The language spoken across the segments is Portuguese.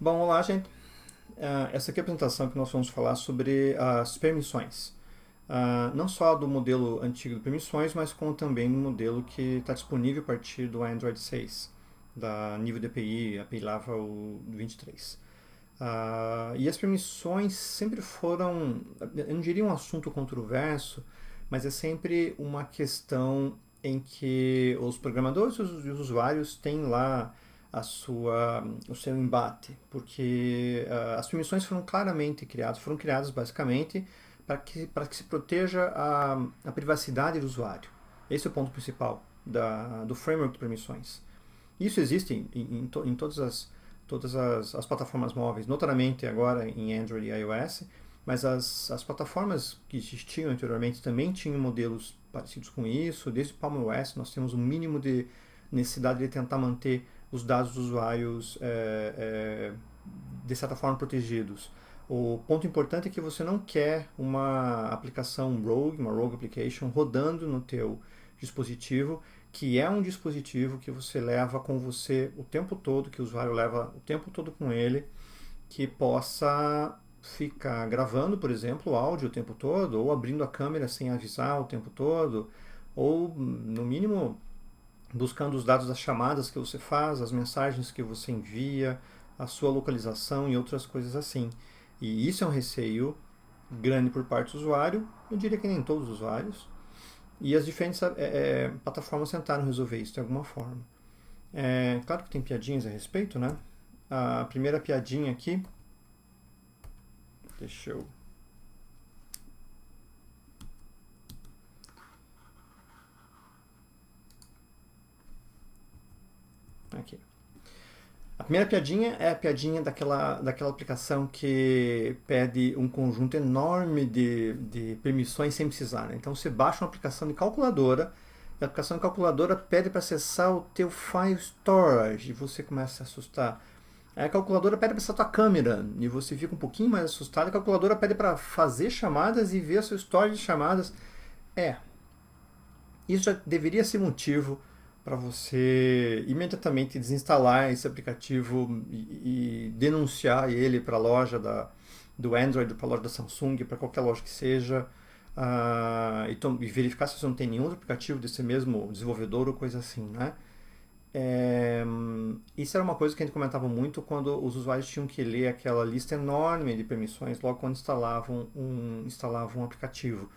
Bom, olá, gente. Essa aqui é a apresentação que nós vamos falar sobre as permissões. Não só do modelo antigo de permissões, mas como também do modelo que está disponível a partir do Android 6, da nível DPI, API Lava o 23. E as permissões sempre foram, eu não diria um assunto controverso, mas é sempre uma questão em que os programadores e os usuários têm lá o seu embate, porque as permissões foram criadas basicamente para que se proteja a privacidade do usuário. Esse é o ponto principal do framework de permissões. Isso existe em todas as plataformas móveis, notadamente agora em Android e iOS, mas as plataformas que existiam anteriormente também tinham modelos parecidos com isso. Desde o Palm OS nós temos um mínimo de necessidade de tentar manter os dados dos usuários de certa forma protegidos. O ponto importante é que você não quer uma aplicação rogue, uma rogue application, rodando no teu dispositivo, que é um dispositivo que você leva com você o tempo todo, que o usuário leva o tempo todo com ele, que possa ficar gravando, por exemplo, o áudio o tempo todo, ou abrindo a câmera sem avisar o tempo todo, ou, no mínimo, buscando os dados das chamadas que você faz, as mensagens que você envia, a sua localização e outras coisas assim. E isso é um receio grande por parte do usuário, eu diria que nem todos os usuários, e as diferentes plataformas tentaram resolver isso de alguma forma. Claro que tem piadinhas a respeito, né? A primeira piadinha aqui, deixa eu... Aqui. A primeira piadinha é a piadinha daquela aplicação que pede um conjunto enorme de permissões sem precisar, né? Então você baixa uma aplicação de calculadora e a aplicação de calculadora pede para acessar o teu file storage e você começa a se assustar. Aí a calculadora pede para acessar a tua câmera e você fica um pouquinho mais assustado. A calculadora pede para fazer chamadas e ver o seu storage de chamadas. Isso já deveria ser motivo para você imediatamente desinstalar esse aplicativo e denunciar ele para a loja do Android, para a loja da Samsung, para qualquer loja que seja, e verificar se você não tem nenhum outro aplicativo desse mesmo desenvolvedor ou coisa assim, né? Isso era uma coisa que a gente comentava muito quando os usuários tinham que ler aquela lista enorme de permissões logo quando instalavam um aplicativo.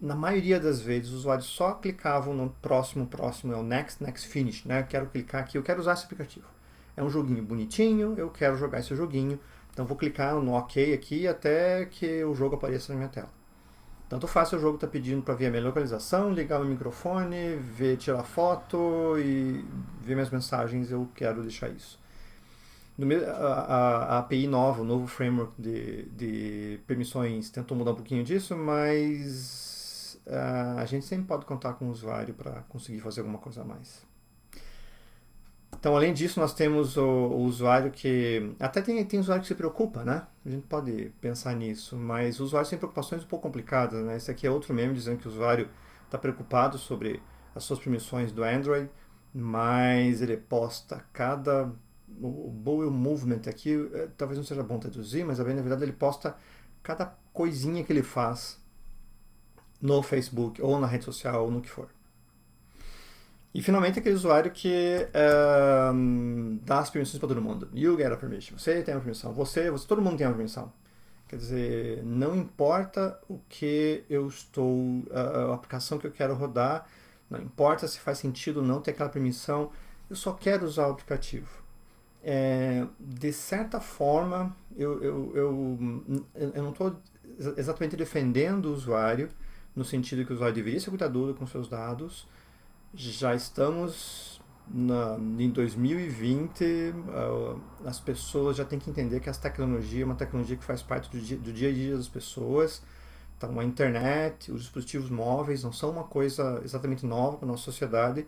Na maioria das vezes, os usuários só clicavam no próximo, é o next, next, finish, né? Eu quero clicar aqui, eu quero usar esse aplicativo. É um joguinho bonitinho, eu quero jogar esse joguinho, então vou clicar no OK aqui até que o jogo apareça na minha tela. Tanto faz se o jogo está pedindo para ver a minha localização, ligar o microfone, tirar foto e ver minhas mensagens, eu quero deixar isso. A API nova, o novo framework de permissões tentou mudar um pouquinho disso, mas a gente sempre pode contar com o usuário para conseguir fazer alguma coisa a mais. Então, além disso, nós temos o usuário que... Até tem usuário que se preocupa, né? A gente pode pensar nisso, mas os usuários têm preocupações um pouco complicadas, né? Esse aqui é outro meme dizendo que o usuário está preocupado sobre as suas permissões do Android, mas ele posta o bowel movement aqui, talvez não seja bom traduzir, mas na verdade ele posta cada coisinha que ele faz no Facebook, ou na rede social, ou no que for. E finalmente aquele usuário que dá as permissões para todo mundo. You get a permission. Você tem uma permissão. Todo mundo tem uma permissão. Quer dizer, não importa o que eu estou, a aplicação que eu quero rodar, não importa se faz sentido ou não ter aquela permissão, eu só quero usar o aplicativo. De certa forma, eu não estou exatamente defendendo o usuário, no sentido que o usuário deveria ser cuidadoso com seus dados. Já estamos em 2020, as pessoas já têm que entender que essa tecnologia é uma tecnologia que faz parte do dia a dia das pessoas. Então, a internet, os dispositivos móveis não são uma coisa exatamente nova para a nossa sociedade.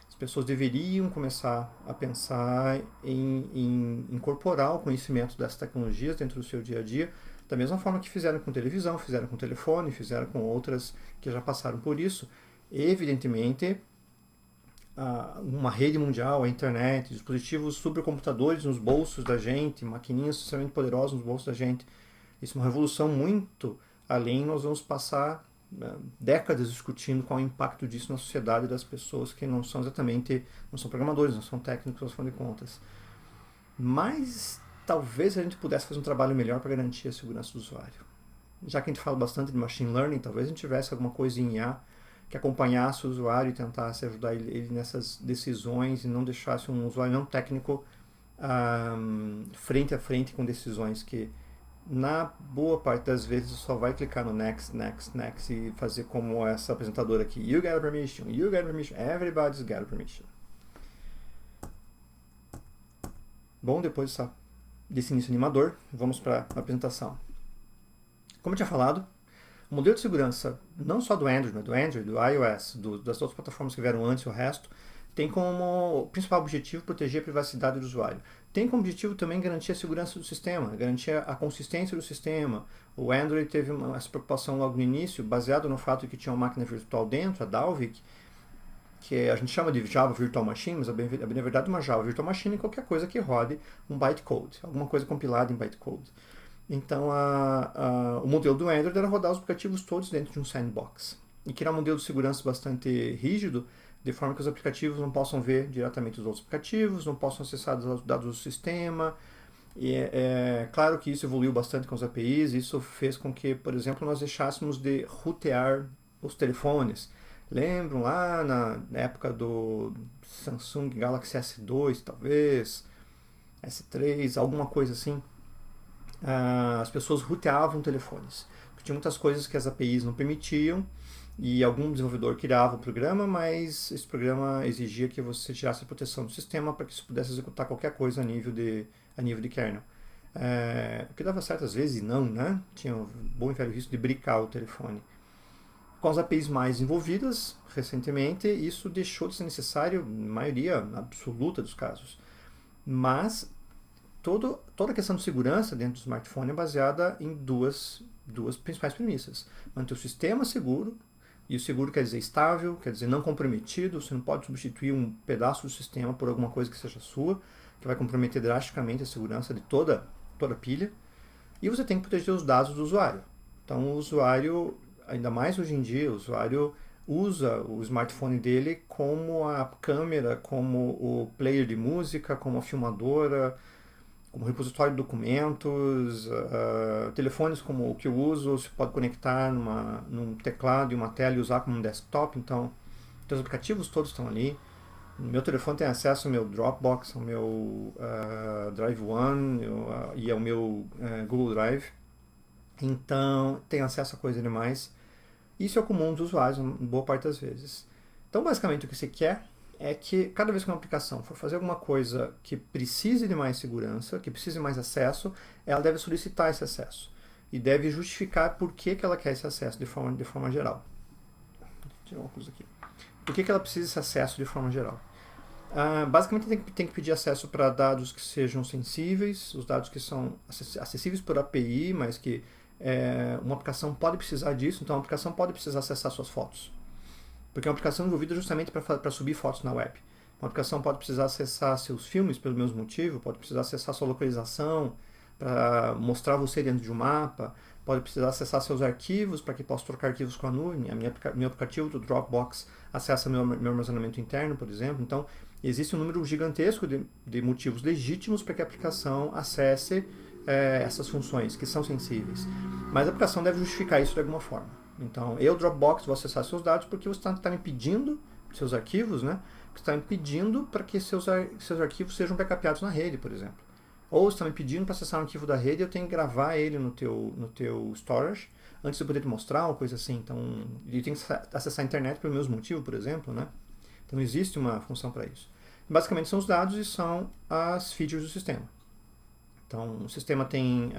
As pessoas deveriam começar a pensar em incorporar o conhecimento dessas tecnologias dentro do seu dia a dia, da mesma forma que fizeram com televisão, fizeram com telefone, fizeram com outras que já passaram por isso. Evidentemente, uma rede mundial, a internet, dispositivos supercomputadores nos bolsos da gente, maquininhas extremamente poderosas nos bolsos da gente. Isso é uma revolução muito além. Nós vamos passar décadas discutindo qual é o impacto disso na sociedade das pessoas que não são programadores, não são técnicos, afinal de contas. Mas talvez a gente pudesse fazer um trabalho melhor para garantir a segurança do usuário. Já que a gente fala bastante de machine learning, talvez a gente tivesse alguma coisa em IA que acompanhasse o usuário e tentasse ajudar ele nessas decisões e não deixasse um usuário não técnico frente a frente com decisões que, na boa parte das vezes, só vai clicar no next, next, next e fazer como essa apresentadora aqui. You get a permission, everybody's got a permission. Bom, depois desse início animador, vamos para a apresentação. Como eu tinha falado, o modelo de segurança, não só do Android, mas do iOS, das outras plataformas que vieram antes e o resto, tem como principal objetivo proteger a privacidade do usuário. Tem como objetivo também garantir a segurança do sistema, garantir a consistência do sistema. O Android teve essa preocupação logo no início, baseado no fato de que tinha uma máquina virtual dentro, a Dalvik, que a gente chama de Java Virtual Machine, mas na verdade uma Java Virtual Machine é qualquer coisa que rode um bytecode, alguma coisa compilada em bytecode. Então, o modelo do Android era rodar os aplicativos todos dentro de um sandbox. E criar um modelo de segurança bastante rígido, de forma que os aplicativos não possam ver diretamente os outros aplicativos, não possam acessar os dados do sistema. E claro que isso evoluiu bastante com as APIs, isso fez com que, por exemplo, nós deixássemos de routear os telefones. Lembram lá na época do Samsung Galaxy S2, talvez, S3, alguma coisa assim? As pessoas routeavam telefones. Porque tinha muitas coisas que as APIs não permitiam e algum desenvolvedor criava o programa, mas esse programa exigia que você tirasse a proteção do sistema para que isso pudesse executar qualquer coisa a nível de kernel. O que dava certo às vezes e não, né? Tinha um bom e velho risco de bricar o telefone. Com as APIs mais envolvidas, recentemente, isso deixou de ser necessário na maioria absoluta dos casos. Mas toda a questão de segurança dentro do smartphone é baseada em duas principais premissas. Manter o sistema seguro, e o seguro quer dizer estável, quer dizer não comprometido, você não pode substituir um pedaço do sistema por alguma coisa que seja sua, que vai comprometer drasticamente a segurança de toda a pilha. E você tem que proteger os dados do usuário. Então o usuário, ainda mais hoje em dia, o usuário usa o smartphone dele como a câmera, como o player de música, como a filmadora, como repositório de documentos, telefones como o que eu uso, você pode conectar num teclado e uma tela e usar como um desktop, então os aplicativos todos estão ali. No meu telefone tem acesso ao meu Dropbox, ao meu Drive One e ao meu Google Drive, então tem acesso a coisa demais. Isso é comum dos usuários, boa parte das vezes. Então basicamente o que você quer é que cada vez que uma aplicação for fazer alguma coisa que precise de mais segurança, que precise de mais acesso, ela deve solicitar esse acesso. E deve justificar por que ela quer esse acesso de forma geral. Vou tirar um óculos aqui. Por que ela precisa desse acesso de forma geral? Basicamente tem que pedir acesso para dados que sejam sensíveis, os dados que são acessíveis por API, mas que uma aplicação pode precisar disso, então a aplicação pode precisar acessar suas fotos. Porque é uma aplicação envolvida justamente para subir fotos na web. Uma aplicação pode precisar acessar seus filmes pelo mesmo motivo, pode precisar acessar sua localização para mostrar você dentro de um mapa, pode precisar acessar seus arquivos para que possa trocar arquivos com a nuvem. Meu aplicativo do Dropbox acessa meu armazenamento interno, por exemplo. Então, existe um número gigantesco de motivos legítimos para que a aplicação acesse essas funções que são sensíveis. Mas a aplicação deve justificar isso de alguma forma. Então, eu, Dropbox, vou acessar seus dados porque você está me pedindo, seus arquivos, né? Você está me pedindo para que seus arquivos sejam backupados na rede, por exemplo. Ou você está me pedindo para acessar um arquivo da rede e eu tenho que gravar ele no teu storage antes de eu poder te mostrar, uma coisa assim. Então, ele tem que acessar a internet pelo mesmo motivo, por exemplo, né? Então, existe uma função para isso. Basicamente, são os dados e são as features do sistema. Então, o sistema tem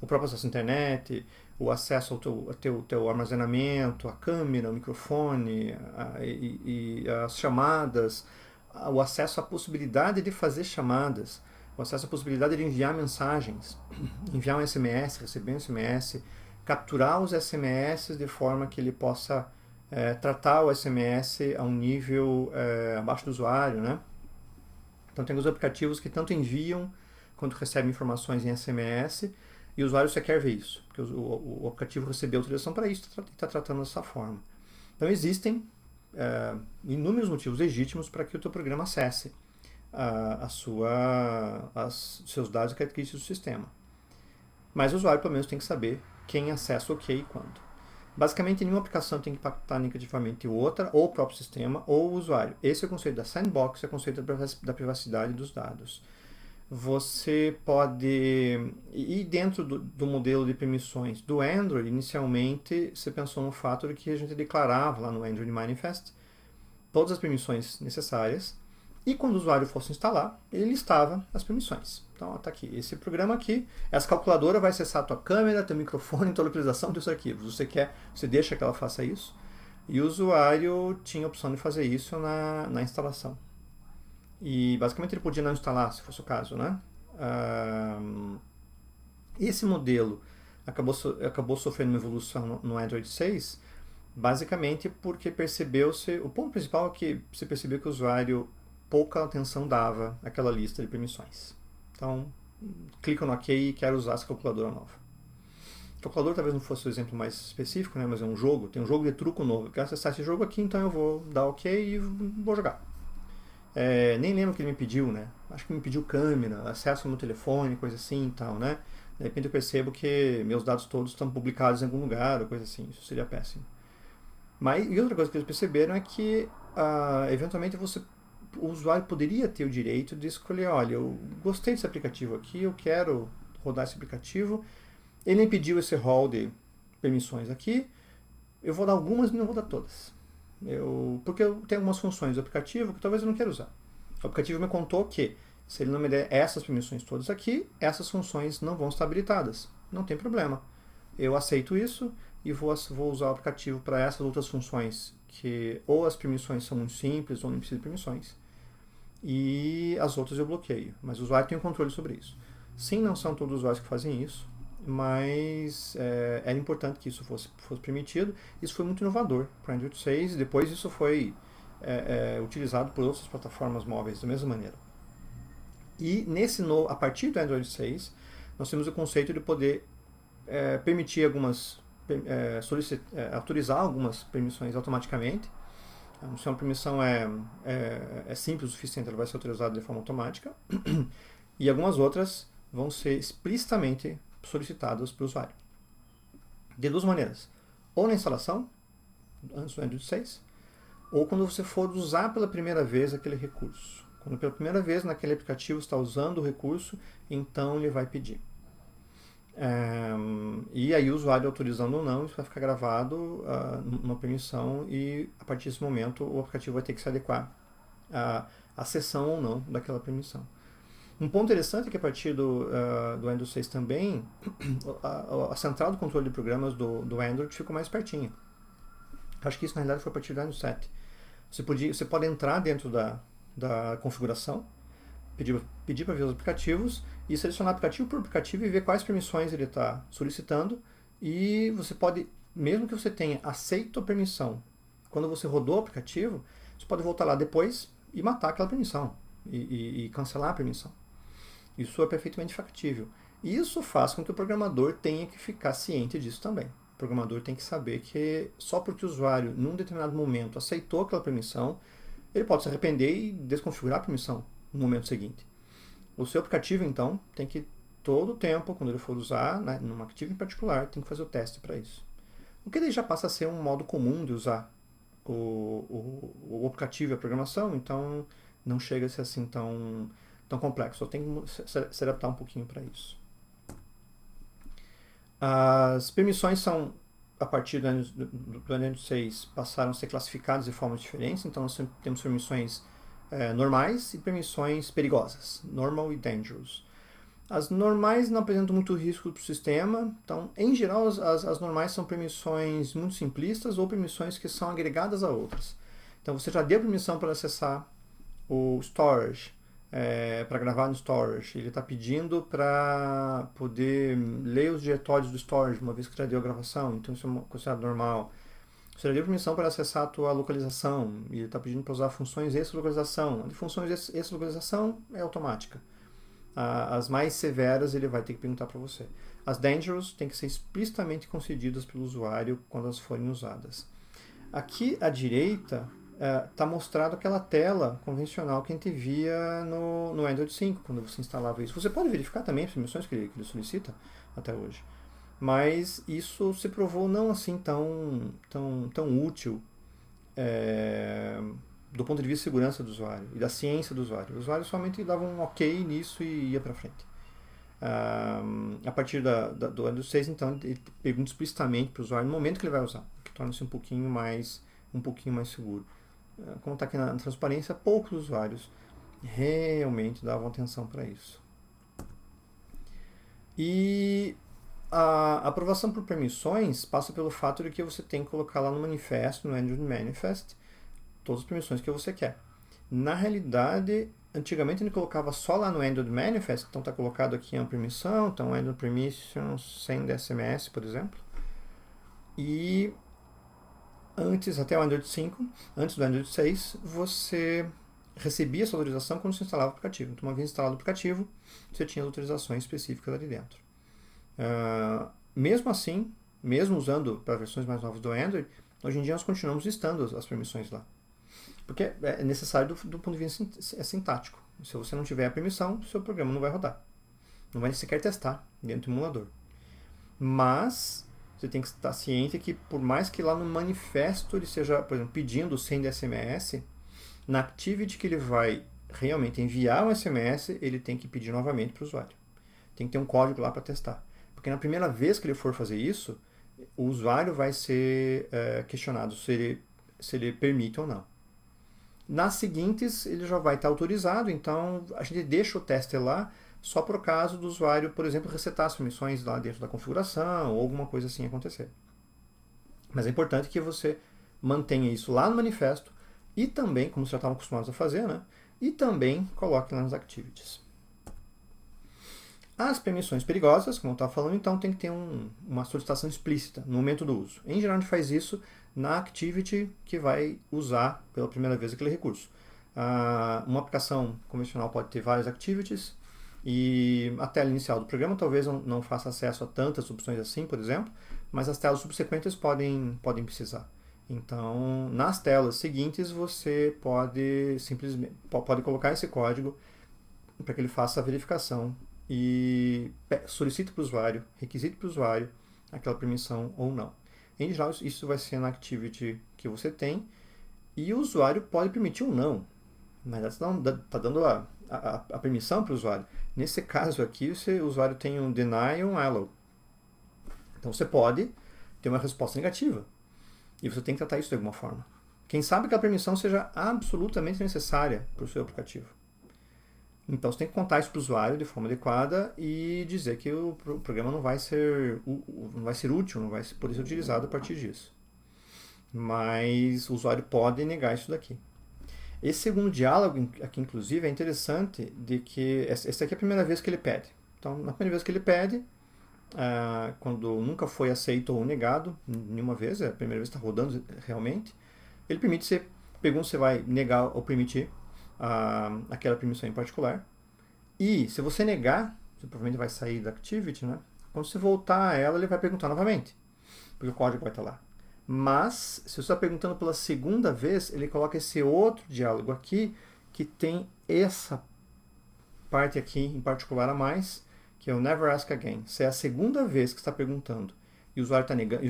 o próprio acesso à internet, o acesso ao teu armazenamento, a câmera, o microfone e as chamadas, o acesso à possibilidade de fazer chamadas, o acesso à possibilidade de enviar mensagens, enviar um SMS, receber um SMS, capturar os SMS de forma que ele possa tratar o SMS a um nível abaixo do usuário, né? Então tem os aplicativos que tanto enviam quanto recebem informações em SMS, e o usuário só quer ver isso, porque o aplicativo recebeu autorização para isso e está tratando dessa forma. Então existem inúmeros motivos legítimos para que o teu programa acesse seus dados e características do sistema. Mas o usuário pelo menos tem que saber quem acessa o que e quando. Basicamente, nenhuma aplicação tem que impactar negativamente outra, ou o próprio sistema, ou o usuário. Esse é o conceito da sandbox, é o conceito da privacidade dos dados. Você pode... E dentro do modelo de permissões do Android, inicialmente, você pensou no fato de que a gente declarava lá no Android Manifest todas as permissões necessárias, e quando o usuário fosse instalar, ele listava as permissões. Então, está aqui. Esse programa aqui, essa calculadora vai acessar a tua câmera, teu microfone, tua localização dos arquivos. Você deixa que ela faça isso. E o usuário tinha a opção de fazer isso na instalação. E, basicamente, ele podia não instalar, se fosse o caso, né? Esse modelo acabou sofrendo uma evolução no Android 6, basicamente porque o ponto principal é que você percebeu que o usuário pouca atenção dava àquela lista de permissões. Então, clica no OK e quero usar essa calculadora nova. A calculadora talvez não fosse o exemplo mais específico, né, mas é um jogo, tem um jogo de truco novo. Eu quero acessar esse jogo aqui, então eu vou dar OK e vou jogar. Nem lembro o que ele me pediu, né? Acho que me pediu câmera, acesso ao meu telefone, coisa assim e tal, né? De repente eu percebo que meus dados todos estão publicados em algum lugar, ou coisa assim. Isso seria péssimo. E outra coisa que eles perceberam é que, eventualmente, o usuário poderia ter o direito de escolher, olha, eu gostei desse aplicativo aqui, eu quero rodar esse aplicativo, ele me pediu esse rol de permissões aqui, eu vou dar algumas e não vou dar todas. Porque eu tenho algumas funções do aplicativo que talvez eu não queira usar. O aplicativo me contou que, se ele não me der essas permissões todas aqui, essas funções não vão estar habilitadas. Não tem problema. Eu aceito isso e vou usar o aplicativo para essas outras funções, que ou as permissões são muito simples ou não precisa de permissões, e as outras eu bloqueio. Mas o usuário tem o controle sobre isso. Sim, não são todos os usuários que fazem isso, mas era importante que isso fosse permitido. Isso foi muito inovador para o Android 6, e depois isso foi utilizado por outras plataformas móveis da mesma maneira. E a partir do Android 6, nós temos o conceito de poder permitir autorizar algumas permissões automaticamente. Se uma permissão é simples o suficiente, ela vai ser autorizada de forma automática. E algumas outras vão ser explicitamente solicitadas para o usuário. De duas maneiras. Ou na instalação, antes do Android 6, ou quando você for usar pela primeira vez aquele recurso. Quando pela primeira vez naquele aplicativo está usando o recurso, então ele vai pedir. E aí o usuário autorizando ou não, isso vai ficar gravado numa permissão, e a partir desse momento o aplicativo vai ter que se adequar à sessão ou não daquela permissão. Um ponto interessante é que a partir do Android 6 também, a central do controle de programas do Android ficou mais pertinho. Acho que isso na realidade foi a partir do Android 7. Você pode entrar dentro da configuração, pedir para ver os aplicativos e selecionar aplicativo por aplicativo e ver quais permissões ele está solicitando, e você pode, mesmo que você tenha aceito a permissão, quando você rodou o aplicativo, você pode voltar lá depois e matar aquela permissão e cancelar a permissão. Isso é perfeitamente factível. E isso faz com que o programador tenha que ficar ciente disso também. O programador tem que saber que só porque o usuário, num determinado momento, aceitou aquela permissão, ele pode se arrepender e desconfigurar a permissão no momento seguinte. O seu aplicativo, então, tem que, todo o tempo, quando ele for usar, né, num aplicativo em particular, tem que fazer o teste para isso. O que daí já passa a ser um modo comum de usar o aplicativo e a programação, então não chega a ser assim tão complexo. Só tem que se adaptar um pouquinho para isso. As permissões são, a partir do Android 6, passaram a ser classificadas de formas diferentes. Então nós temos permissões normais e permissões perigosas, normal e dangerous. As normais não apresentam muito risco para o sistema, então, em geral, as normais são permissões muito simplistas ou permissões que são agregadas a outras. Então, você já deu permissão para acessar o storage, para gravar no storage. Ele está pedindo para poder ler os diretórios do storage, uma vez que já deu a gravação, então isso é considerado normal. Você já deu permissão para acessar a tua localização e ele está pedindo para usar funções extra-localização. A funções extra-localização é automática. As mais severas ele vai ter que perguntar para você. As dangerous têm que ser explicitamente concedidas pelo usuário quando elas forem usadas. Aqui à direita está mostrado aquela tela convencional que a gente via no Android 5, quando você instalava isso. Você pode verificar também as permissões que ele solicita até hoje. Mas isso se provou não assim tão útil do ponto de vista de segurança do usuário e da ciência do usuário. O usuário somente dava um ok nisso e ia para frente. A partir do Android 6, então, ele pergunta explicitamente para o usuário no momento que ele vai usar, que torna-se um pouquinho mais seguro. Como está aqui na transparência, poucos usuários realmente davam atenção para isso. E a aprovação por permissões passa pelo fato de que você tem que colocar lá no manifesto, no Android Manifest, todas as permissões que você quer. Na realidade, antigamente ele colocava só lá no Android Manifest, então está colocado aqui uma permissão, então Android Permissions send SMS, por exemplo. E antes, até o Android 5, antes do Android 6, você recebia essa autorização quando você instalava o aplicativo. Então, uma vez instalado o aplicativo, você tinha as autorizações específicas ali dentro. Mesmo assim, mesmo usando para versões mais novas do Android, hoje em dia nós continuamos listando as permissões lá. Porque é necessário do ponto de vista sintático. Se você não tiver a permissão, seu programa não vai rodar. Não vai sequer testar dentro do emulador. Mas você tem que estar ciente que, por mais que lá no manifesto ele seja, por exemplo, pedindo o send SMS, na activity que ele vai realmente enviar um SMS, ele tem que pedir novamente para o usuário. Tem que ter um código lá para testar. Porque na primeira vez que ele for fazer isso, o usuário vai ser questionado se ele permite ou não. Nas seguintes, ele já vai estar autorizado, então a gente deixa o tester lá só por caso do usuário, por exemplo, resetar as permissões lá dentro da configuração ou alguma coisa assim acontecer. Mas é importante que você mantenha isso lá no manifesto e também, como vocês já estavam acostumados a fazer, né? E também coloque lá nas activities. As permissões perigosas, como eu estava falando, então tem que ter uma solicitação explícita no momento do uso. Em geral, a gente faz isso na activity que vai usar pela primeira vez aquele recurso. Uma aplicação convencional pode ter várias activities e a tela inicial do programa talvez não faça acesso a tantas opções assim, por exemplo, mas as telas subsequentes podem precisar. Então, nas telas seguintes, você pode simplesmente colocar esse código para que ele faça a verificação e solicite para o usuário, requisite para o usuário aquela permissão ou não. Em geral, isso vai ser na activity que você tem e o usuário pode permitir ou não. Mas está dando a permissão para o usuário. Nesse caso aqui, o usuário tem um deny e um allow. Então você pode ter uma resposta negativa. E você tem que tratar isso de alguma forma. Quem sabe que a permissão seja absolutamente necessária para o seu aplicativo. Então você tem que contar isso para o usuário de forma adequada e dizer que o programa não vai ser útil, não vai poder ser utilizado a partir disso. Mas o usuário pode negar isso daqui. Esse segundo diálogo aqui, inclusive, é interessante de que essa aqui é a primeira vez que ele pede. Então, na primeira vez que ele pede, quando nunca foi aceito ou negado, nenhuma vez, é a primeira vez que está rodando realmente, ele permite você pergunta se você vai negar ou permitir aquela permissão em particular. E se você negar, você provavelmente vai sair da activity, né? Quando você voltar a ela, ele vai perguntar novamente, porque o código vai estar lá. Mas, se você está perguntando pela segunda vez, ele coloca esse outro diálogo aqui, que tem essa parte aqui em particular a mais, que é o Never Ask Again. Se é a segunda vez que está perguntando e o usuário,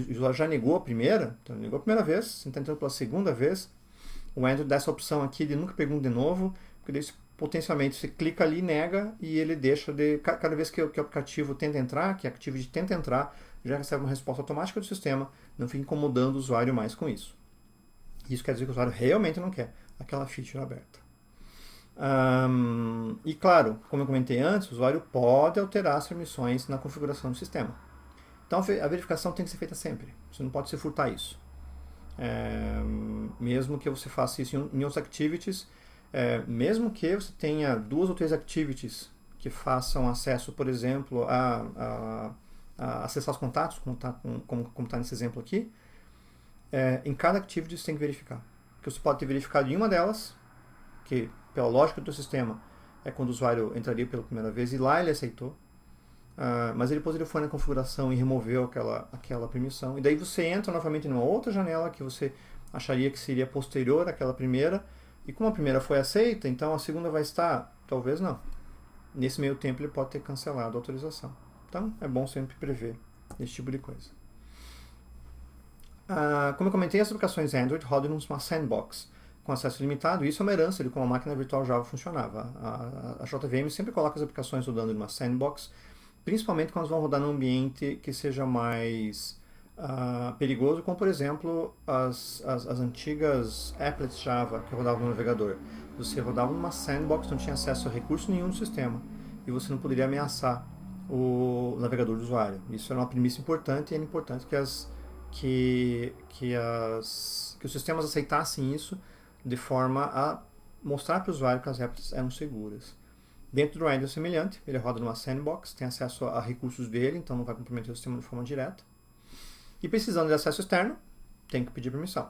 o usuário já negou a primeira, então ele negou a primeira vez, você está entrando pela segunda vez, o Android dá essa opção aqui de nunca pergunta de novo, porque daí, potencialmente você clica ali, nega, e ele deixa de... Cada vez que o aplicativo tenta entrar, que a Activity tenta entrar, já recebe uma resposta automática do sistema, não fica incomodando o usuário mais com isso. Isso quer dizer que o usuário realmente não quer aquela feature aberta. E claro, como eu comentei antes, o usuário pode alterar as permissões na configuração do sistema. Então a verificação tem que ser feita sempre. Você não pode se furtar isso. Mesmo que você faça isso em outras activities, mesmo que você tenha 2 ou 3 activities que façam acesso, por exemplo, a acessar os contatos, como está nesse exemplo aqui, em cada activity você tem que verificar. Porque você pode ter verificado em uma delas, que pela lógica do teu sistema é quando o usuário entraria pela primeira vez e lá ele aceitou. Mas depois ele foi na configuração e removeu aquela permissão. E daí você entra novamente numa outra janela que você acharia que seria posterior àquela primeira. E como a primeira foi aceita, então a segunda vai estar? Talvez não. Nesse meio tempo ele pode ter cancelado a autorização. Então é bom sempre prever esse tipo de coisa. Como eu comentei, as aplicações Android rodam numa sandbox com acesso limitado. Isso é uma herança de como a máquina virtual Java funcionava. A JVM sempre coloca as aplicações rodando numa sandbox, principalmente quando elas vão rodar num ambiente que seja mais perigoso, como por exemplo as antigas applets Java que rodavam no navegador. Você rodava numa sandbox, não tinha acesso a recurso nenhum no sistema e você não poderia ameaçar o navegador do usuário. Isso era uma premissa importante e era importante que os sistemas aceitassem isso de forma a mostrar para o usuário que as applets eram seguras. Dentro do Android é semelhante, ele roda numa sandbox, tem acesso a recursos dele, então não vai comprometer o sistema de forma direta. E precisando de acesso externo, tem que pedir permissão.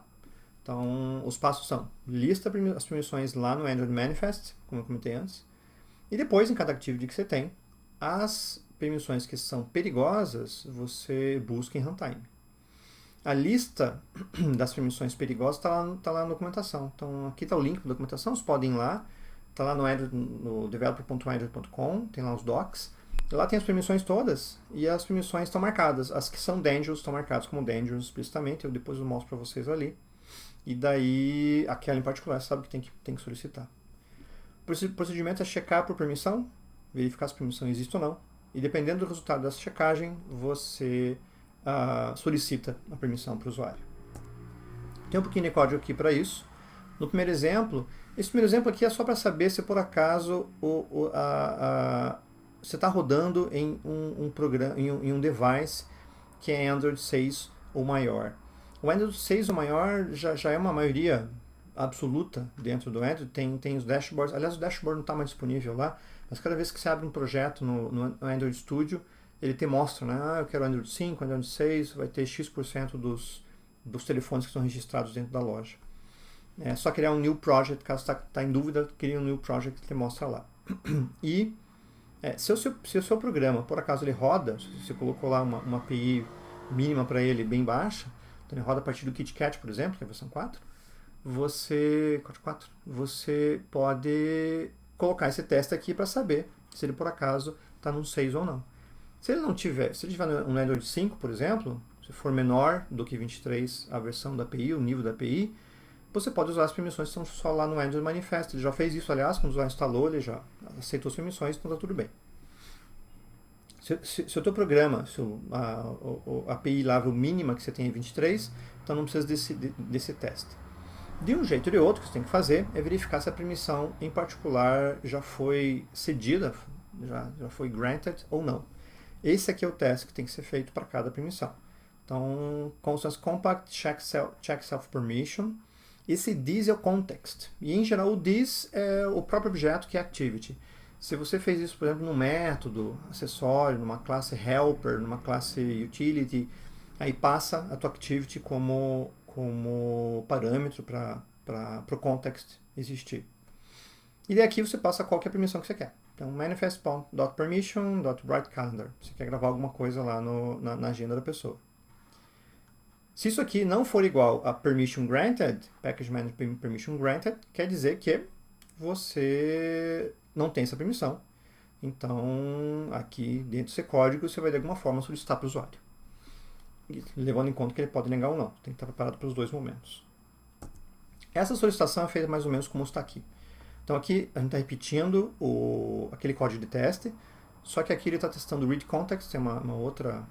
Então, os passos são: lista as permissões lá no Android Manifest, como eu comentei antes, e depois, em cada activity que você tem, as permissões que são perigosas, você busca em runtime. A lista das permissões perigosas está lá na documentação. Então, aqui está o link para a documentação, vocês podem ir lá, está lá no developer.android.com, tem lá os docs. Lá tem as permissões todas e as permissões estão marcadas. As que são dangerous estão marcadas como dangerous explicitamente. Eu depois mostro para vocês ali. E daí, aquela em particular, sabe que tem que solicitar. O procedimento é checar por permissão, verificar se a permissão existe ou não. E dependendo do resultado dessa checagem, você solicita a permissão para o usuário. Tem um pouquinho de código aqui para isso. No primeiro exemplo, esse primeiro exemplo aqui é só para saber se por acaso você está rodando em um device que é Android 6 ou maior. O Android 6 ou maior já é uma maioria absoluta dentro do Android, tem os dashboards. Aliás, o dashboard não está mais disponível lá, mas cada vez que você abre um projeto no Android Studio, ele te mostra, né? Eu quero Android 5, Android 6, vai ter X% dos telefones que estão registrados dentro da loja. É só criar um new project, caso está em dúvida, cria um new project que te mostra lá. E se o seu programa, por acaso ele roda, se você colocou lá uma API mínima para ele bem baixa, então ele roda a partir do KitKat, por exemplo, que é a versão 4, você pode colocar esse teste aqui para saber se ele por acaso está num 6 ou não. Se ele tiver um Android 5, por exemplo, se for menor do que 23 a versão da API, o nível da API, você pode usar as permissões que estão só lá no Android Manifest. Ele já fez isso, aliás, quando o usuário instalou, ele já aceitou as permissões, então está tudo bem. Se o teu programa, se a API level mínima que você tem é 23, então não precisa desse teste. De um jeito ou de outro, o que você tem que fazer é verificar se a permissão em particular já foi cedida, já foi granted ou não. Esse aqui é o teste que tem que ser feito para cada permissão. Então, constants compact check self permission. Esse this é o context. E em geral o this é o próprio objeto que é activity. Se você fez isso, por exemplo, num método, acessório, numa classe helper, numa classe utility, aí passa a tua activity como parâmetro para o context existir. E daí aqui você passa qual que é a permissão que você quer. Então, manifest.permission.writeCalendar. Você quer gravar alguma coisa lá na agenda da pessoa. Se isso aqui não for igual a permission granted, package manager permission granted, quer dizer que você não tem essa permissão. Então, aqui dentro desse código, você vai de alguma forma solicitar para o usuário. Levando em conta que ele pode negar ou não. Tem que estar preparado para os dois momentos. Essa solicitação é feita mais ou menos como está aqui. Então aqui a gente está repetindo aquele código de teste, só que aqui ele está testando o read context, tem uma outra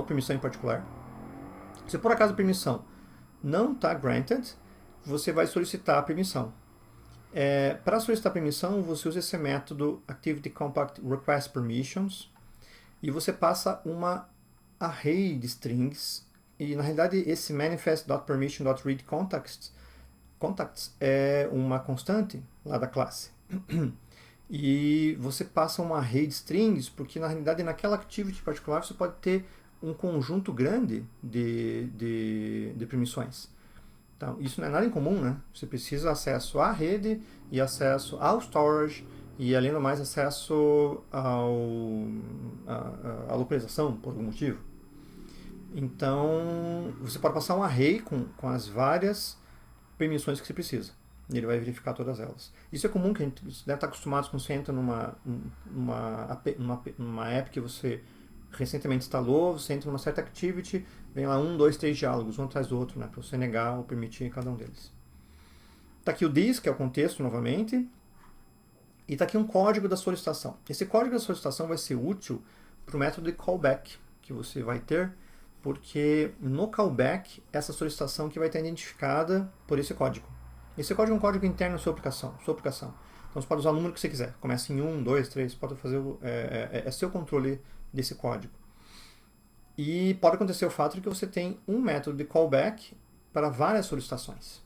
permissão em particular. Se por acaso a permissão não está granted, você vai solicitar a permissão. Para solicitar a permissão, você usa esse método Activity Compact Request Permissions e você passa uma array de strings. E na realidade esse manifest.permission.readContacts é uma constante lá da classe. E você passa uma array de strings, porque na realidade naquela activity particular você pode ter um conjunto grande de permissões. Então, isso não é nada incomum, né? Você precisa acesso à rede e acesso ao storage e, além do mais, acesso à localização, por algum motivo. Então, você pode passar um array com as várias permissões que você precisa. E ele vai verificar todas elas. Isso é comum, que a gente deve estar acostumado quando você entra numa app que você recentemente instalou, você entra numa certa activity, vem lá 1, 2, 3 diálogos, um atrás do outro, né, para você negar ou permitir cada um deles. Está aqui o this, que é o contexto novamente, e está aqui um código da solicitação. Esse código da solicitação vai ser útil para o método de callback que você vai ter, porque no callback, essa solicitação que vai estar identificada por esse código. Esse código é um código interno da sua aplicação. Então você pode usar o número que você quiser. Começa em 1, 2, 3, pode fazer é seu controle desse código. E pode acontecer o fato de que você tem um método de callback para várias solicitações.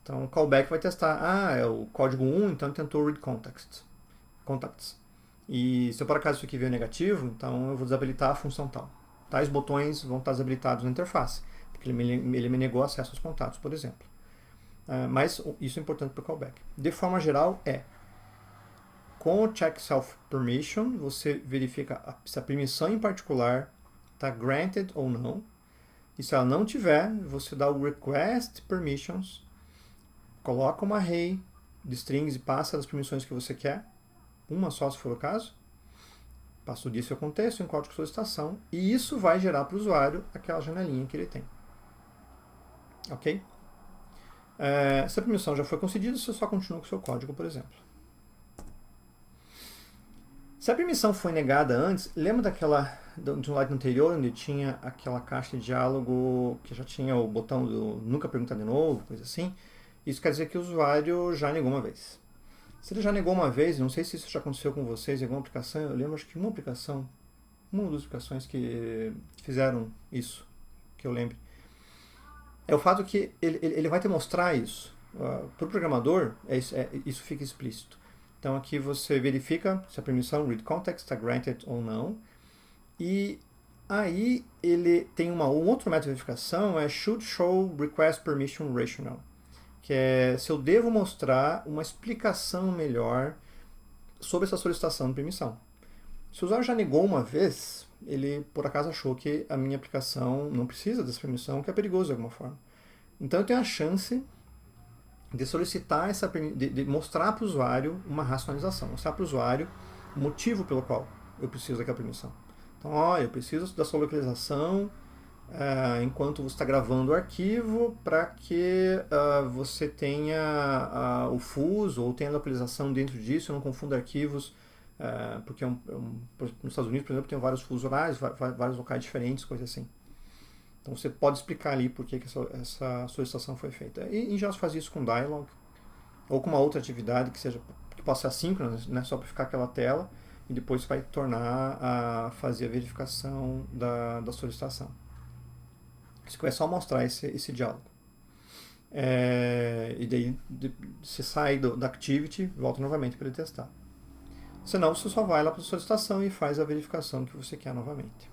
Então o callback vai testar, é o código 1, então tentou read contacts. E se por acaso isso aqui veio negativo, então eu vou desabilitar a função tal. Tais botões vão estar desabilitados na interface, porque ele me negou acesso aos contatos, por exemplo. Mas isso é importante para o callback. De forma geral, com o check self permission, você verifica se a permissão em particular está granted ou não. E se ela não tiver, você dá o request permissions, coloca uma array de strings e passa as permissões que você quer, uma só se for o caso, passa o dia seu contexto em código de solicitação, e isso vai gerar para o usuário aquela janelinha que ele tem. Ok? Se a permissão já foi concedida, você só continua com o seu código, por exemplo. Se a permissão foi negada antes, lembra de um slide anterior, onde tinha aquela caixa de diálogo que já tinha o botão do nunca perguntar de novo, coisa assim? Isso quer dizer que o usuário já negou uma vez. Se ele já negou uma vez, não sei se isso já aconteceu com vocês em alguma aplicação, eu lembro, acho que uma das aplicações que fizeram isso, que eu lembro. É o fato que ele vai te mostrar isso. Para o programador, isso fica explícito. Então aqui você verifica se a permissão read context está granted ou não. E aí ele tem um outro método de verificação, should show request permission rationale, que é se eu devo mostrar uma explicação melhor sobre essa solicitação de permissão. Se o usuário já negou uma vez, ele por acaso achou que a minha aplicação não precisa dessa permissão, que é perigoso de alguma forma. Então eu tenho a chance de solicitar de mostrar para o usuário uma racionalização, mostrar para o usuário o motivo pelo qual eu preciso daquela permissão. Então, eu preciso da sua localização enquanto você está gravando o arquivo para que você tenha o fuso ou tenha a localização dentro disso, eu não confunda arquivos, porque nos Estados Unidos, por exemplo, tem vários fusos horários, vários locais diferentes, coisas assim. Então você pode explicar ali por que essa solicitação foi feita. E em geral se faz isso com Dialog, ou com uma outra atividade que possa ser assíncrona, né, só para ficar aquela tela, e depois vai tornar a fazer a verificação da solicitação. Isso é só mostrar esse diálogo. E daí você sai da activity, volta novamente para ele testar. Senão você só vai lá para a solicitação e faz a verificação que você quer novamente.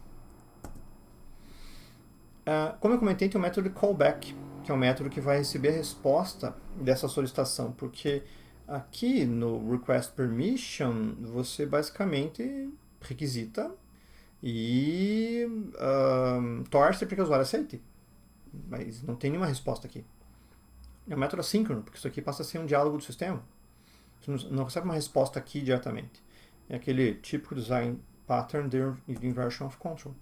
Como eu comentei, tem o método de callback, que é um método que vai receber a resposta dessa solicitação, porque aqui no request permission você basicamente requisita e torce para que o usuário aceite, mas não tem nenhuma resposta aqui. É um método assíncrono, porque isso aqui passa a ser um diálogo do sistema. Você não recebe uma resposta aqui diretamente. É aquele típico design pattern de inversion of control.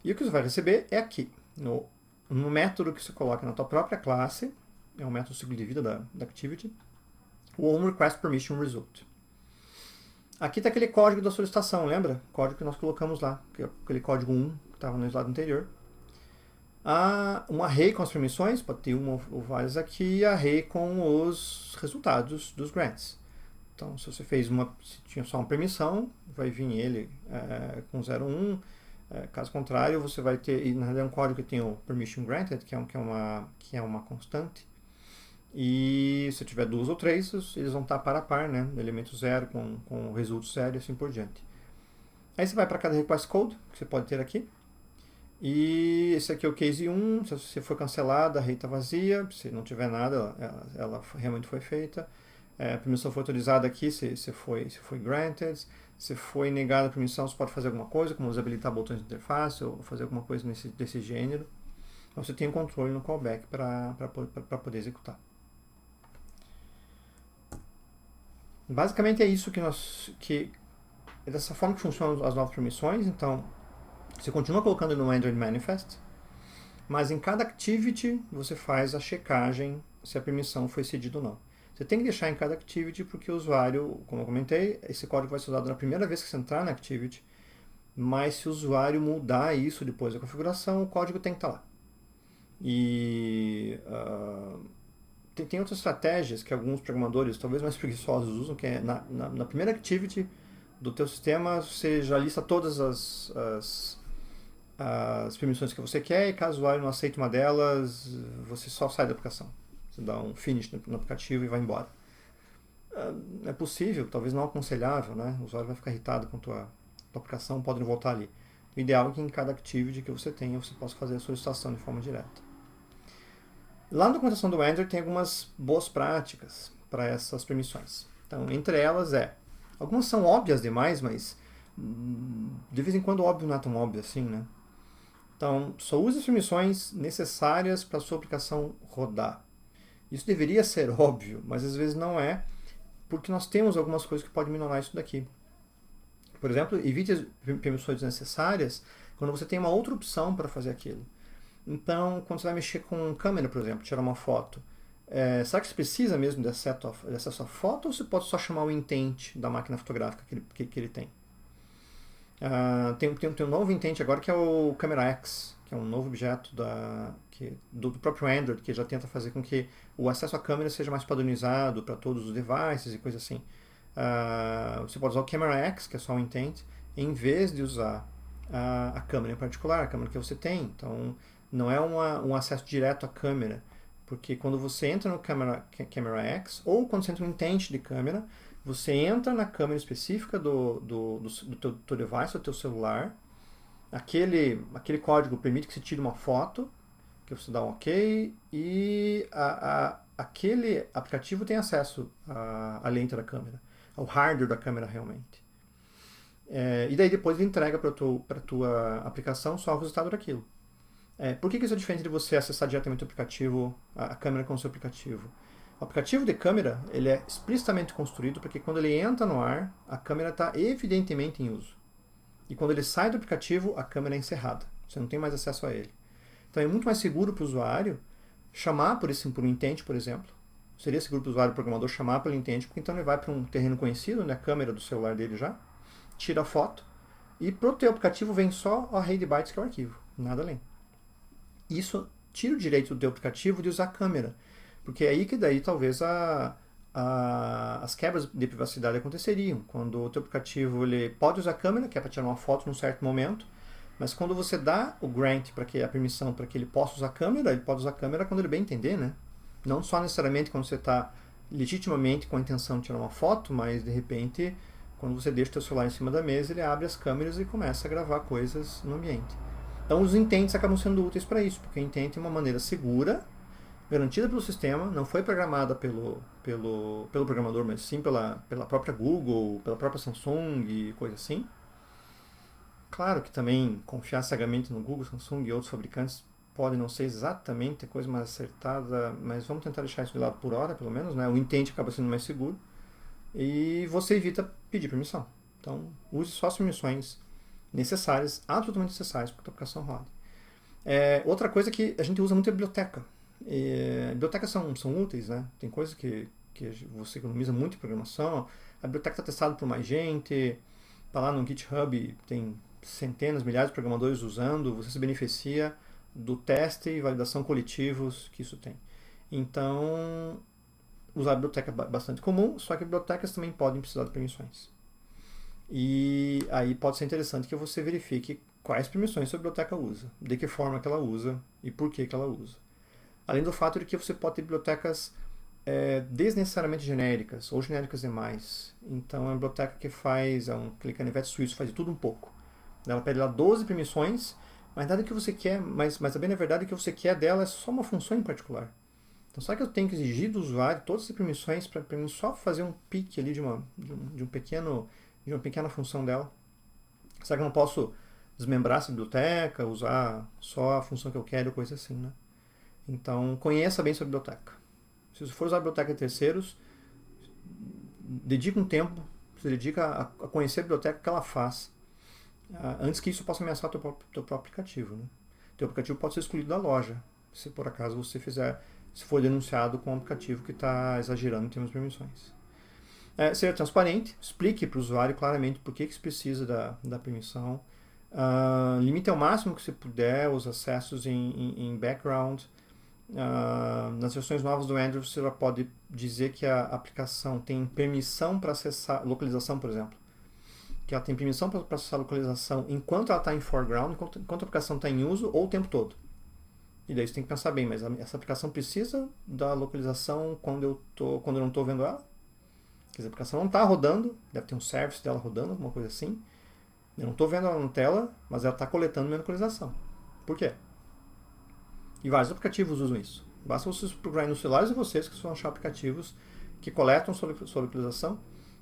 E o que você vai receber é aqui, no método que você coloca na tua própria classe, é um método ciclo de vida da activity, o onRequestPermission result. Aqui está aquele código da solicitação, lembra? O código que nós colocamos lá, que é aquele código 1 que estava no slide anterior. Um array com as permissões, pode ter uma ou várias aqui, e array com os resultados dos grants. Então, se você se tinha só uma permissão, vai vir ele com 0,1. Caso contrário, você vai ter, e na realidade é um código que tem o permission granted, que é uma constante. E se tiver 2 ou 3, eles vão estar par a par, né? Elemento 0 com o resultado 0 e assim por diante. Aí você vai para cada request code, que você pode ter aqui. E esse aqui é o case 1, se você for cancelada, a rede está vazia, se não tiver nada, ela realmente foi feita. A permissão foi autorizada aqui, se foi granted. Se foi negada a permissão, você pode fazer alguma coisa, como desabilitar botões de interface ou fazer alguma coisa desse gênero. Então você tem um controle no callback para poder executar. Basicamente é isso é dessa forma que funcionam as novas permissões. Então, você continua colocando no Android Manifest, mas em cada activity você faz a checagem se a permissão foi cedida ou não. Você tem que deixar em cada activity porque o usuário, como eu comentei, esse código vai ser usado na primeira vez que você entrar na activity, mas se o usuário mudar isso depois da configuração, o código tem que estar lá. E tem outras estratégias que alguns programadores, talvez mais preguiçosos, usam, que é na primeira activity do teu sistema, você já lista todas as permissões que você quer e caso o usuário não aceite uma delas, você só sai da aplicação. Você dá um finish no aplicativo e vai embora. É possível, talvez não aconselhável, né? O usuário vai ficar irritado com a tua aplicação, pode voltar ali. O ideal é que em cada activity que você tenha, você possa fazer a solicitação de forma direta. Lá na documentação do Android tem algumas boas práticas para essas permissões. Então, entre elas algumas são óbvias demais, mas de vez em quando óbvio não é tão óbvio assim, né? Então, só use as permissões necessárias para a sua aplicação rodar. Isso deveria ser óbvio, mas às vezes não é, porque nós temos algumas coisas que podem minorar isso daqui. Por exemplo, evite as permissões desnecessárias quando você tem uma outra opção para fazer aquilo. Então, quando você vai mexer com câmera, por exemplo, tirar uma foto, será que você precisa mesmo de acesso à foto ou você pode só chamar o intent da máquina fotográfica que ele tem? Tem um novo intent agora que é o Camera X, que é um novo objeto do próprio Android, que já tenta fazer com que o acesso à câmera seja mais padronizado para todos os devices e coisa assim. Você pode usar o Camera X, que é só o intent, em vez de usar a câmera em particular, a câmera que você tem. Então, não é um acesso direto à câmera, porque quando você entra no Camera X, ou quando você entra no intent de câmera, você entra na câmera específica do teu device, do teu celular. Aquele código permite que você tire uma foto, que você dá um OK, e aquele aplicativo tem acesso à lente da câmera, ao hardware da câmera realmente. E daí depois ele entrega para a tua aplicação só o resultado daquilo. Por que isso é diferente de você acessar diretamente o aplicativo, a câmera com o seu aplicativo? O aplicativo de câmera ele é explicitamente construído para que quando ele entra no ar, a câmera está evidentemente em uso. E quando ele sai do aplicativo, a câmera é encerrada. Você não tem mais acesso a ele. Então é muito mais seguro para o usuário chamar por um intent, por exemplo. Seria seguro para o usuário programador chamar pelo intent, porque então ele vai para um terreno conhecido, né, a câmera do celular dele já, tira a foto, e para o teu aplicativo vem só a array de bytes, que é o arquivo, nada além. Isso tira o direito do teu aplicativo de usar a câmera, porque é aí que daí talvez as quebras de privacidade aconteceriam, quando o teu aplicativo ele pode usar a câmera, que é para tirar uma foto num certo momento, mas quando você dá o grant, a permissão para que ele possa usar a câmera, ele pode usar a câmera quando ele bem entender, né? Não só necessariamente quando você está legitimamente com a intenção de tirar uma foto, mas de repente, quando você deixa o teu celular em cima da mesa, ele abre as câmeras e começa a gravar coisas no ambiente. Então os intents acabam sendo úteis para isso, porque o intent é uma maneira segura, garantida pelo sistema, não foi programada pelo programador, mas sim pela própria Google, pela própria Samsung e coisa assim. Claro que também confiar cegamente no Google, Samsung e outros fabricantes pode não ser exatamente a coisa mais acertada, mas vamos tentar deixar isso de lado por hora, pelo menos, né? O intent acaba sendo mais seguro e você evita pedir permissão. Então, use só as permissões necessárias, absolutamente necessárias para que a aplicação rode. Outra coisa que a gente usa muito é biblioteca. Bibliotecas são úteis, né? Tem coisas que você economiza muito em programação. A biblioteca está testada por mais gente, está lá no GitHub, tem centenas, milhares de programadores usando, você se beneficia do teste e validação coletivos que isso tem. Então, usar a biblioteca é bastante comum, só que bibliotecas também podem precisar de permissões. E aí pode ser interessante que você verifique quais permissões sua biblioteca usa, de que forma que ela usa e por que ela usa. Além do fato de que você pode ter bibliotecas desnecessariamente genéricas ou genéricas demais. Então é uma biblioteca que faz, aquele canivete suíço, faz de tudo um pouco. Ela pede lá 12 permissões Mas nada que você quer, mas também na verdade o que você quer dela é só uma função em particular. Então, será que eu tenho que exigir do usuário todas as permissões para mim só fazer um pick ali de uma pequena função dela? Será que eu não posso desmembrar essa biblioteca, usar só a função que eu quero, coisa assim, né? Então, conheça bem sua biblioteca. Se você for usar a biblioteca de terceiros, dedica um tempo, se dedica a conhecer a biblioteca que ela faz, antes que isso possa ameaçar o teu próprio aplicativo, né? Teu aplicativo pode ser excluído da loja, se por acaso você se for denunciado com um aplicativo que está exagerando em termos de permissões. Seja transparente, explique para o usuário claramente por que se precisa da permissão. Limite ao máximo que você puder os acessos em background. Nas versões novas do Android você já pode dizer que a aplicação tem permissão para acessar localização, por exemplo. Que ela tem permissão para acessar a localização enquanto ela está em foreground, enquanto a aplicação está em uso ou o tempo todo. E daí você tem que pensar bem, mas essa aplicação precisa da localização quando eu não estou vendo ela? Quer dizer, a aplicação não está rodando, deve ter um service dela rodando, alguma coisa assim. Eu não estou vendo ela na tela, mas ela está coletando minha localização. Por quê? E vários aplicativos usam isso. Basta vocês procurarem nos celulares de vocês que vocês vão achar aplicativos que coletam sua localização,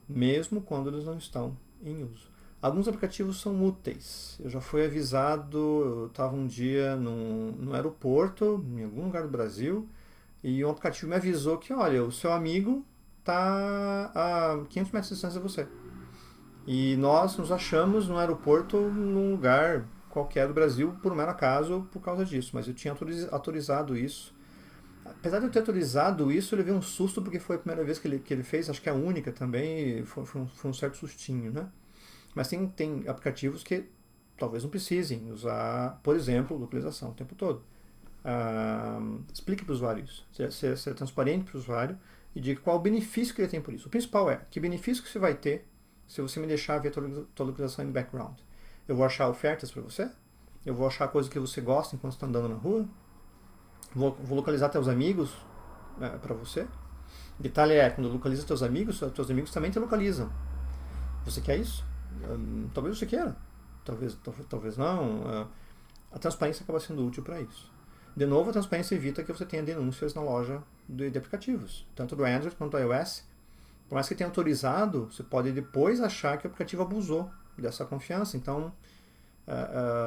mesmo quando eles não estão em uso. Alguns aplicativos são úteis. Eu já fui avisado, eu estava um dia no aeroporto, em algum lugar do Brasil, e um aplicativo me avisou que, olha, o seu amigo está a 500 metros de distância de você. E nós nos achamos no aeroporto num lugar qualquer do Brasil por um mero acaso por causa disso, mas eu tinha autorizado isso. Apesar de eu ter autorizado isso, eu levei um susto porque foi a primeira vez que ele fez, acho que é a única também, e foi um certo sustinho, né? Mas tem aplicativos que talvez não precisem usar, por exemplo, localização o tempo todo. Explique para o usuário isso, ser transparente para o usuário e diga qual o benefício que ele tem por isso. O principal é, que benefício que você vai ter se você me deixar ver a tua localização em background? Eu vou achar ofertas para você? Eu vou achar coisas que você gosta enquanto está andando na rua? Vou localizar teus amigos para você? Detalhe é, quando localiza teus amigos também te localizam. Você quer isso? Talvez você queira. Talvez não. A transparência acaba sendo útil para isso. De novo, a transparência evita que você tenha denúncias na loja de aplicativos, tanto do Android quanto do iOS. Por mais que tenha autorizado, você pode depois achar que o aplicativo abusou dessa confiança. Então,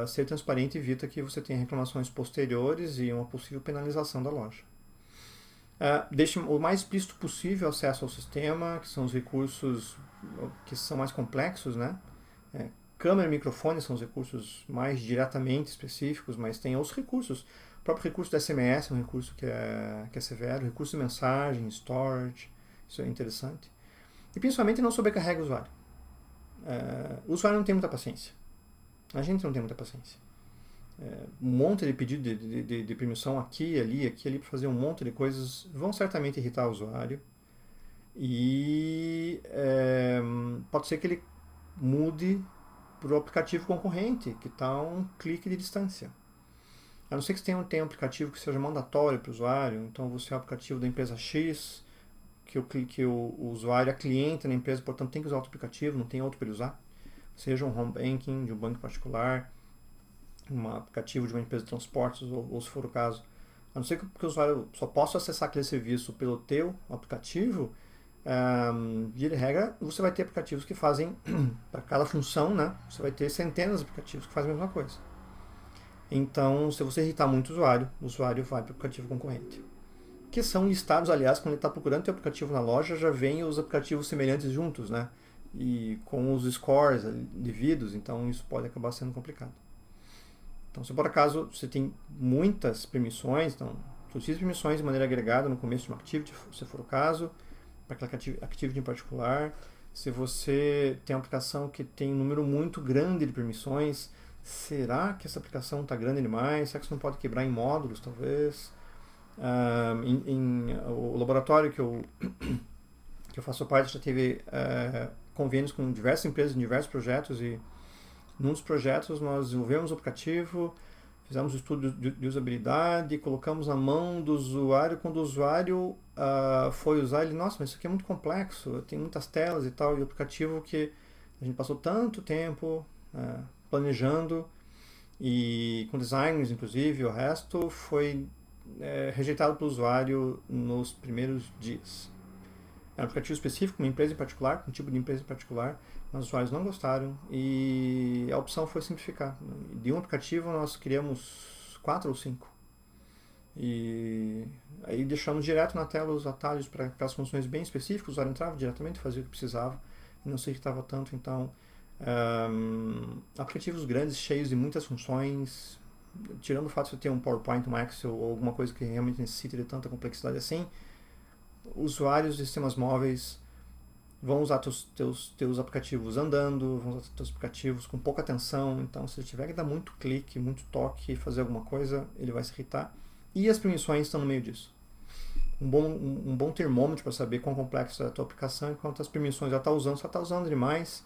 ser transparente evita que você tenha reclamações posteriores e uma possível penalização da loja. Deixe o mais explícito possível o acesso ao sistema, que são os recursos que são mais complexos, né? Câmera e microfone são os recursos mais diretamente específicos, mas tem outros recursos. O próprio recurso do SMS é um recurso que é severo, recurso de mensagem, storage, isso é interessante. E principalmente não sobrecarrega o usuário. O usuário não tem muita paciência. A gente não tem muita paciência. Um monte de pedido de permissão aqui, ali para fazer um monte de coisas vão certamente irritar o usuário. E pode ser que ele mude para o aplicativo concorrente, que está a um clique de distância. A não ser que você tenha um aplicativo que seja mandatório para o usuário, então você é o aplicativo da empresa X, que o usuário é cliente na empresa, portanto tem que usar outro aplicativo, não tem outro para ele usar. Seja um home banking de um banco particular, um aplicativo de uma empresa de transportes, ou se for o caso. A não ser que o usuário só possa acessar aquele serviço pelo teu aplicativo, via de regra, você vai ter aplicativos que fazem, para cada função, né, você vai ter centenas de aplicativos que fazem a mesma coisa. Então, se você irritar muito o usuário vai para o aplicativo concorrente. Que são listados, aliás, quando ele está procurando o aplicativo na loja, já vem os aplicativos semelhantes juntos, né? E com os scores devidos, então isso pode acabar sendo complicado. Então, se por acaso você tem muitas permissões, então, solicite permissões de maneira agregada no começo de uma activity, se for o caso, para aquela activity em particular. Se você tem uma aplicação que tem um número muito grande de permissões, será que essa aplicação está grande demais? Será que você não pode quebrar em módulos, talvez? O laboratório que eu faço parte já teve convênios com diversas empresas em diversos projetos, e num dos projetos nós desenvolvemos o aplicativo, fizemos um estudo de usabilidade, colocamos na mão do usuário. Quando o usuário foi usar, ele, nossa, mas isso aqui é muito complexo, tem muitas telas e tal, e o aplicativo que a gente passou tanto tempo planejando, e com designers, inclusive, o resto foi rejeitado pelo usuário nos primeiros dias. Era um aplicativo específico, uma empresa em particular, um tipo de empresa em particular, mas os usuários não gostaram e a opção foi simplificar. De um aplicativo nós criamos 4 ou 5. E aí deixamos direto na tela os atalhos para as funções bem específicas, o usuário entrava diretamente, fazia o que precisava e não se irritava tanto. Então, aplicativos grandes, cheios de muitas funções, tirando o fato de você ter um PowerPoint, um Excel ou alguma coisa que realmente necessite de tanta complexidade assim, usuários de sistemas móveis vão usar teus aplicativos andando, vão usar teus aplicativos com pouca atenção. Então, se ele tiver que dar muito clique, muito toque, fazer alguma coisa, ele vai se irritar. E as permissões estão no meio disso. Um bom termômetro para saber quão complexa é a tua aplicação e quantas permissões já está usando. Se ela está usando demais,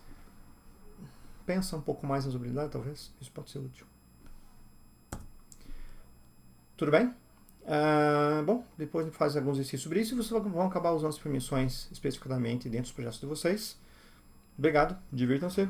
pensa um pouco mais na usabilidade, talvez. Isso pode ser útil. Tudo bem? Bom, depois a gente faz alguns exercícios sobre isso e vocês vão acabar usando as permissões especificamente dentro dos projetos de vocês. Obrigado, divirtam-se.